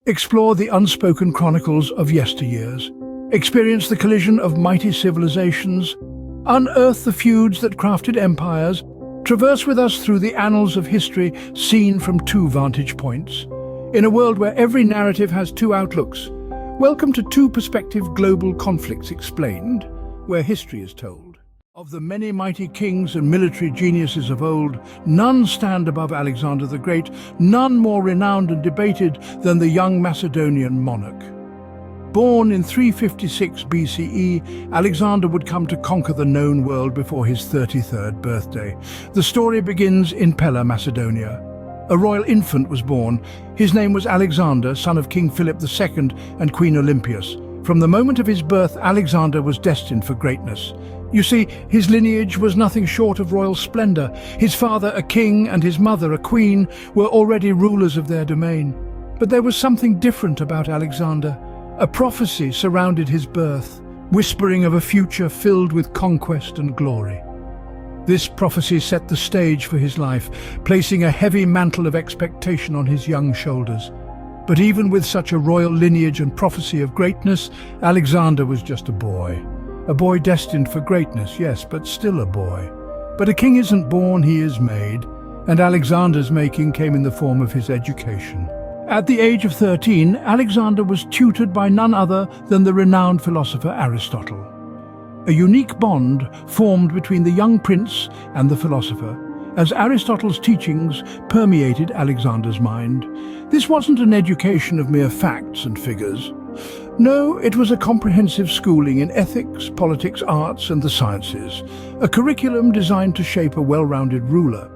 Explore the unspoken chronicles of yesteryears. Experience the collision of mighty civilizations. Unearth the feuds that crafted empires. Traverse with us through the annals of history seen from two vantage points. In a world where every narrative has two outlooks, welcome to Two Perspective Global Conflicts Explained, where history is told. Of the many mighty kings and military geniuses of old, none stand above Alexander the Great, none more renowned and debated than the young Macedonian monarch. Born in 356 BCE, Alexander would come to conquer the known world before his 33rd birthday. The story begins in Pella, Macedonia. A royal infant was born. His name was Alexander, son of King Philip II and Queen Olympias. From the moment of his birth, Alexander was destined for greatness. You see, his lineage was nothing short of royal splendor. His father, a king, and his mother, a queen, were already rulers of their domain. But there was something different about Alexander. A prophecy surrounded his birth, whispering of a future filled with conquest and glory. This prophecy set the stage for his life, placing a heavy mantle of expectation on his young shoulders. But even with such a royal lineage and prophecy of greatness, Alexander was just a boy. A boy destined for greatness, yes, but still a boy. But a king isn't born, he is made, and Alexander's making came in the form of his education. At the age of 13, Alexander was tutored by none other than the renowned philosopher Aristotle. A unique bond formed between the young prince and the philosopher, as Aristotle's teachings permeated Alexander's mind. This wasn't an education of mere facts and figures. No, it was a comprehensive schooling in ethics, politics, arts, and the sciences, a curriculum designed to shape a well-rounded ruler.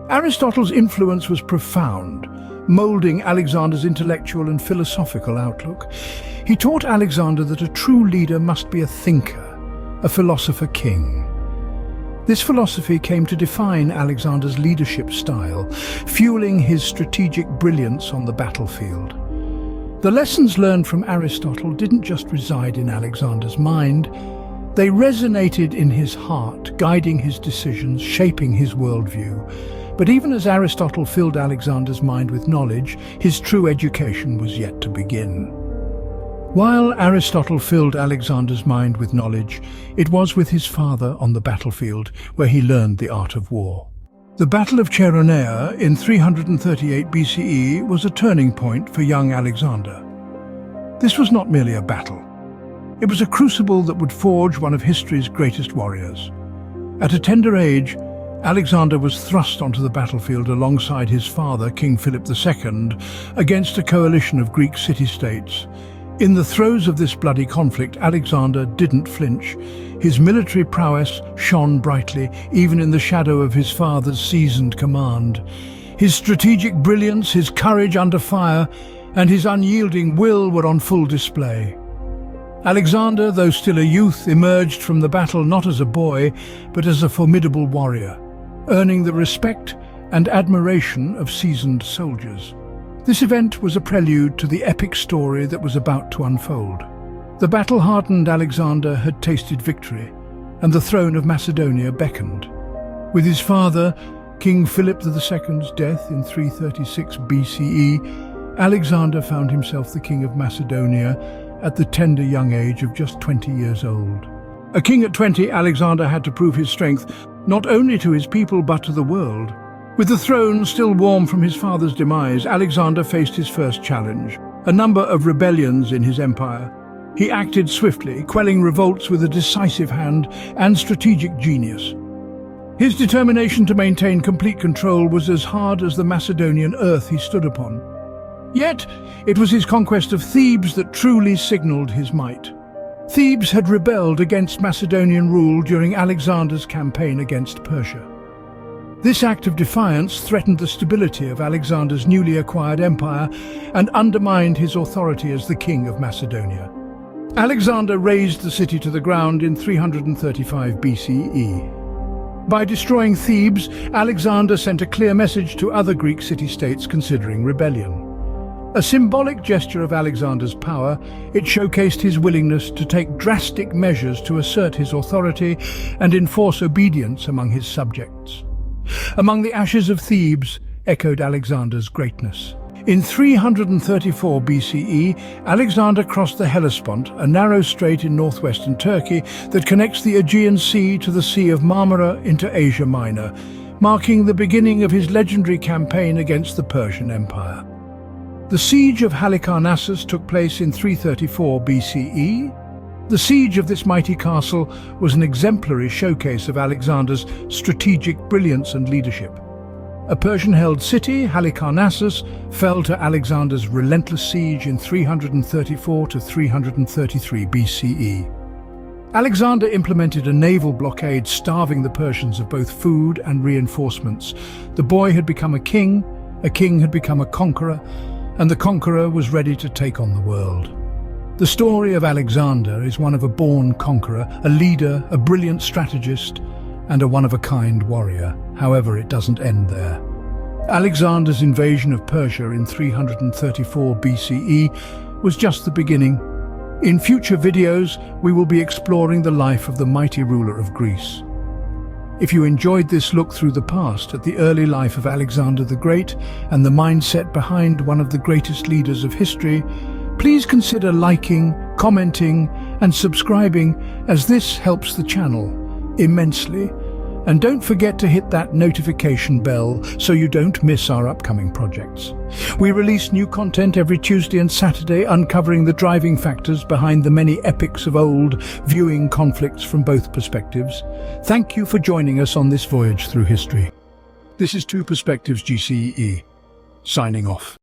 Aristotle's influence was profound, molding Alexander's intellectual and philosophical outlook. He taught Alexander that a true leader must be a thinker, a philosopher king. This philosophy came to define Alexander's leadership style, fueling his strategic brilliance on the battlefield. The lessons learned from Aristotle didn't just reside in Alexander's mind, they resonated in his heart, guiding his decisions, shaping his worldview. But even as Aristotle filled Alexander's mind with knowledge, his true education was yet to begin. While Aristotle filled Alexander's mind with knowledge, it was with his father on the battlefield where he learned the art of war. The Battle of Chaeronea in 338 BCE was a turning point for young Alexander. This was not merely a battle. It was a crucible that would forge one of history's greatest warriors. At a tender age, Alexander was thrust onto the battlefield alongside his father, King Philip II, against a coalition of Greek city-states. In the throes of this bloody conflict, Alexander didn't flinch. His military prowess shone brightly, even in the shadow of his father's seasoned command. His strategic brilliance, his courage under fire, and his unyielding will were on full display. Alexander, though still a youth, emerged from the battle not as a boy, but as a formidable warrior, earning the respect and admiration of seasoned soldiers. This event was a prelude to the epic story that was about to unfold. The battle-hardened Alexander had tasted victory, and the throne of Macedonia beckoned. With his father, King Philip II's death in 336 BCE, Alexander found himself the king of Macedonia at the tender young age of just 20 years old. A king at 20, Alexander had to prove his strength not only to his people but to the world. With the throne still warm from his father's demise, Alexander faced his first challenge, a number of rebellions in his empire. He acted swiftly, quelling revolts with a decisive hand and strategic genius. His determination to maintain complete control was as hard as the Macedonian earth he stood upon. Yet, it was his conquest of Thebes that truly signaled his might. Thebes had rebelled against Macedonian rule during Alexander's campaign against Persia. This act of defiance threatened the stability of Alexander's newly acquired empire and undermined his authority as the king of Macedonia. Alexander razed the city to the ground in 335 BCE. By destroying Thebes, Alexander sent a clear message to other Greek city-states considering rebellion. A symbolic gesture of Alexander's power, it showcased his willingness to take drastic measures to assert his authority and enforce obedience among his subjects. Among the ashes of Thebes echoed Alexander's greatness. In 334 BCE, Alexander crossed the Hellespont, a narrow strait in northwestern Turkey that connects the Aegean Sea to the Sea of Marmara into Asia Minor, marking the beginning of his legendary campaign against the Persian Empire. The siege of Halicarnassus took place in 334 BCE. The siege of this mighty castle was an exemplary showcase of Alexander's strategic brilliance and leadership. A Persian-held city, Halicarnassus, fell to Alexander's relentless siege in 334 to 333 BCE. Alexander implemented a naval blockade, starving the Persians of both food and reinforcements. The boy had become a king had become a conqueror, and the conqueror was ready to take on the world. The story of Alexander is one of a born conqueror, a leader, a brilliant strategist, and a one-of-a-kind warrior. However, it doesn't end there. Alexander's invasion of Persia in 334 BCE was just the beginning. In future videos, we will be exploring the life of the mighty ruler of Greece. If you enjoyed this look through the past at the early life of Alexander the Great and the mindset behind one of the greatest leaders of history, please consider liking, commenting, and subscribing, as this helps the channel immensely. And don't forget to hit that notification bell so you don't miss our upcoming projects. We release new content every Tuesday and Saturday, uncovering the driving factors behind the many epics of old, viewing conflicts from both perspectives. Thank you for joining us on this voyage through history. This is Two Perspectives GCE, signing off.